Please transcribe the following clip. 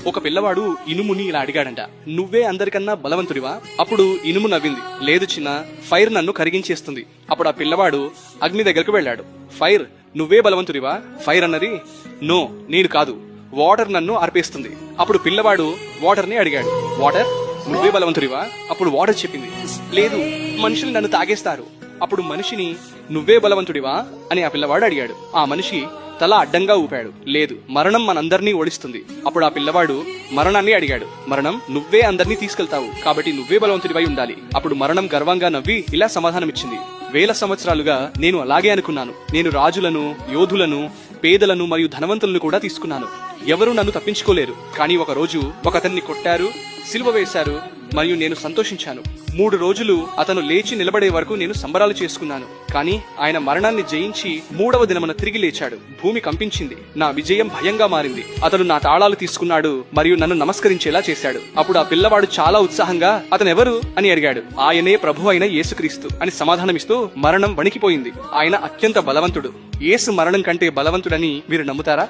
ఒక పిల్లవాడు ఇనుముని ఇలా అడిగాడంట, నువ్వే అందరికన్నా బలవంతుడివా? అప్పుడు ఇనుము నవ్వింది, లేదు చిన్న, ఫైర్ నన్ను కరిగించేస్తుంది. అప్పుడు ఆ పిల్లవాడు అగ్ని దగ్గరకు వెళ్ళాడు. ఫైర్, నువ్వే బలవంతుడివా? ఫైర్ అన్నది, నో, నేను కాదు, వాటర్ నన్ను ఆర్పేస్తుంది. అప్పుడు పిల్లవాడు వాటర్ ని అడిగాడు, వాటర్, నువ్వే బలవంతుడివా? అప్పుడు వాటర్ చెప్పింది, లేదు, మనుషులు నన్ను తాగేస్తారు. అప్పుడు మనిషిని, నువ్వే బలవంతుడివా అని ఆ పిల్లవాడు అడిగాడు. ఆ మనిషి తల అడ్డంగా ఊపాడు, లేదు, మరణం మనందరినీ ఓడిస్తుంది. అప్పుడు ఆ పిల్లవాడు మరణాన్ని అడిగాడు, మరణం, నువ్వే అందరినీ తీసుకెళ్తావు, కాబట్టి నువ్వే బలవంతుడివై ఉండాలి. అప్పుడు మరణం గర్వంగా నవ్వి ఇలా సమాధానమిచ్చింది, 1000 సంవత్సరాలుగా నేను అలాగే అనుకున్నాను. నేను రాజులను, యోధులను, పేదలను మరియు ధనవంతులను కూడా తీసుకున్నాను. ఎవరూ నన్ను తప్పించుకోలేరు. కానీ ఒక రోజు ఒకతన్ని కొట్టారు, సిలువ వేశారు, మరియు నేను సంతోషించాను. 3 రోజులు అతను లేచి నిలబడే వరకు నేను సంబరాలు చేసుకున్నాను. కానీ ఆయన మరణాన్ని జయించి 3వ దినమున తిరిగి లేచాడు. భూమి కంపించింది. నా విజయం భయంగా మారింది. అతను నా తాళాలు తీసుకున్నాడు మరియు నన్ను నమస్కరించేలా చేశాడు. అప్పుడు ఆ పిల్లవాడు చాలా ఉత్సాహంగా, అతనెవరు అని అడిగాడు. ఆయనే ప్రభు అయిన యేసుక్రీస్తు అని సమాధానమిస్తూ మరణం వణికిపోయింది. ఆయన అత్యంత బలవంతుడు. యేసు మరణం కంటే బలవంతుడని మీరు నమ్ముతారా?